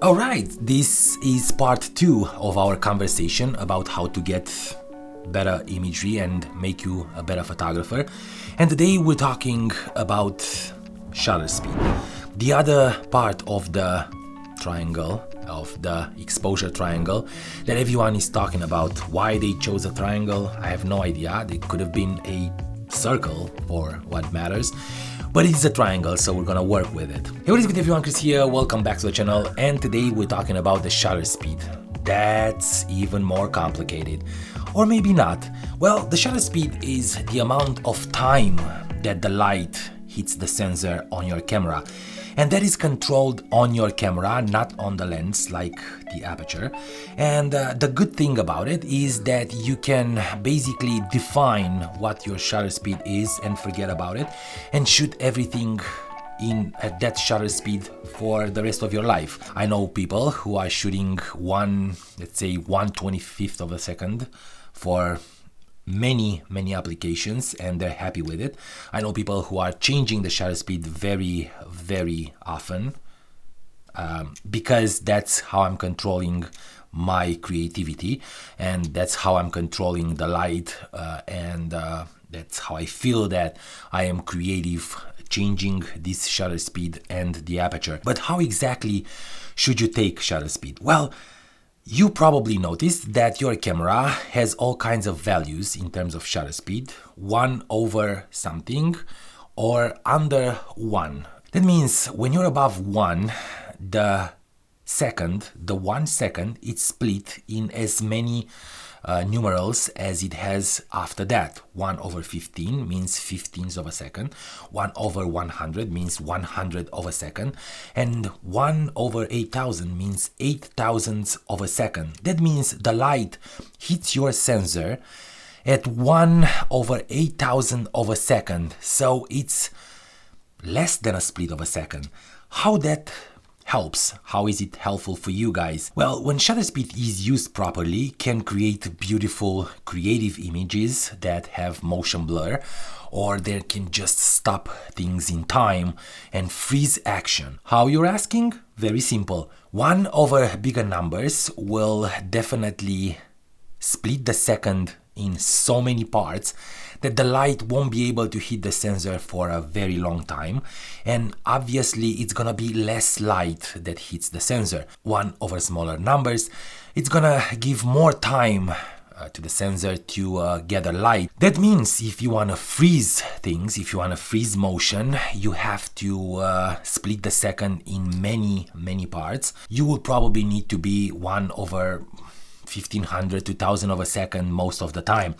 Alright, this is part 2 of our conversation about how to get better imagery and make you a better photographer. And today we're talking about shutter speed. The other part of the triangle, of the exposure triangle that everyone is talking about. Why they chose a triangle, I have no idea. It could have been a circle for what matters. But it's a triangle, so we're gonna work with it. Hey, what is good everyone, Chris here, welcome back to the channel, and today we're talking about the shutter speed. That's even more complicated. Or maybe not. Well, the shutter speed is the amount of time that the light hits the sensor on your camera. And that is controlled on your camera, not on the lens like the aperture. And the good thing about it is that you can basically define what your shutter speed is and forget about it and shoot everything at that shutter speed for the rest of your life. I know people who are shooting let's say 1/25th of a second for many applications and they're happy with it. I know people who are changing the shutter speed very often because that's how I'm controlling my creativity and that's how I'm controlling the light and that's how I feel that I am creative, changing this shutter speed and the aperture. But how exactly should you take shutter speed? Well, you probably noticed that your camera has all kinds of values in terms of shutter speed, 1 over something or under 1. That means when you're above 1, the 1 second, it's split in as many numerals as it has after that. 1 over 15 means 15ths of a second, 1 over 100 means 100th of a second, and 1 over 8,000 means 8,000ths of a second. That means the light hits your sensor at 1 over 8,000 of a second, so it's less than a split of a second. How that helps? How is it helpful for you guys? Well, when shutter speed is used properly, can create beautiful creative images that have motion blur, or they can just stop things in time and freeze action. How, you're asking? Very simple. 1 over bigger numbers will definitely split the second in so many parts that the light won't be able to hit the sensor for a very long time, and obviously it's gonna be less light that hits the sensor. 1 over smaller numbers, it's gonna give more time to the sensor to gather light. That means if you wanna freeze things, if you wanna freeze motion, you have to split the second in many parts. You will probably need to be 1 over 1500 to 1000 of a second most of the time.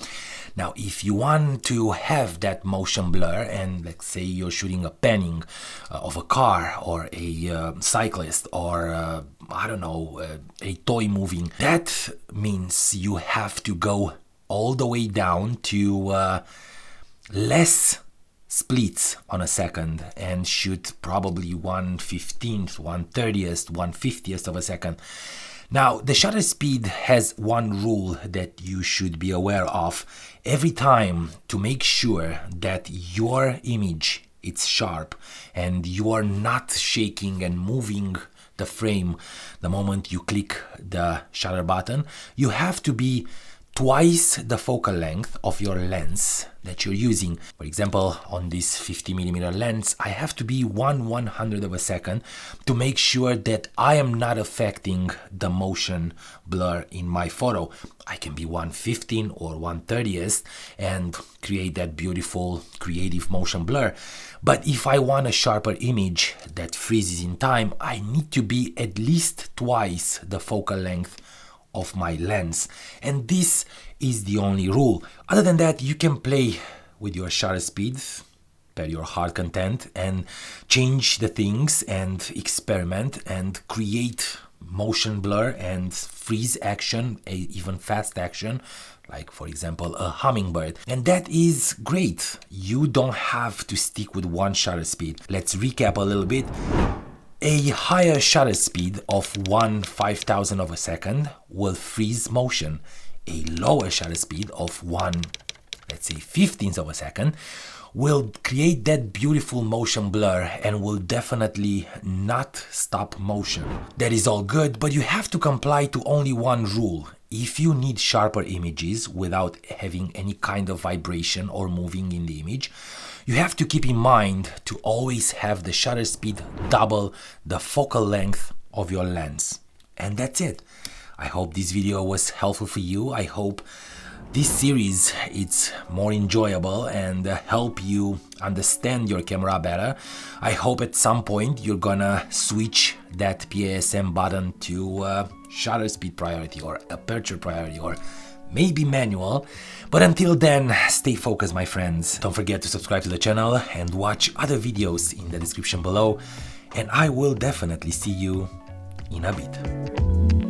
Now, if you want to have that motion blur, and let's say you're shooting a panning of a car or a cyclist or I don't know, a toy moving, that means you have to go all the way down to less splits on a second and shoot probably 1/15th, 1/30th, 1/50th of a second. Now, the shutter speed has one rule that you should be aware of. Every time, to make sure that your image is sharp and you are not shaking and moving the frame the moment you click the shutter button, you have to be twice the focal length of your lens that you're using. For example, on this 50mm lens, I have to be 1/100th of a second to make sure that I am not affecting the motion blur in my photo. I can be 1/15 or 1/30th and create that beautiful creative motion blur. But if I want a sharper image that freezes in time, I need to be at least twice the focal length of my lens, and this is the only rule. Other than that, you can play with your shutter speeds per your heart content and change the things and experiment and create motion blur and freeze action, even fast action, like for example a hummingbird, and that is great. You don't have to stick with one shutter speed. Let's recap a little bit. A higher shutter speed of 1/5000th of a second will freeze motion. A lower shutter speed of 1, let's say 15th of a second, will create that beautiful motion blur and will definitely not stop motion. That is all good, but you have to comply to only one rule. If you need sharper images without having any kind of vibration or moving in the image, you have to keep in mind to always have the shutter speed double the focal length of your lens. And that's it. I hope this video was helpful for you. I hope this series is more enjoyable and help you understand your camera better. I hope at some point you're gonna switch that PASM button to shutter speed priority or aperture priority or maybe manual. But until then, stay focused, my friends. Don't forget to subscribe to the channel and watch other videos in the description below. And I will definitely see you in a bit.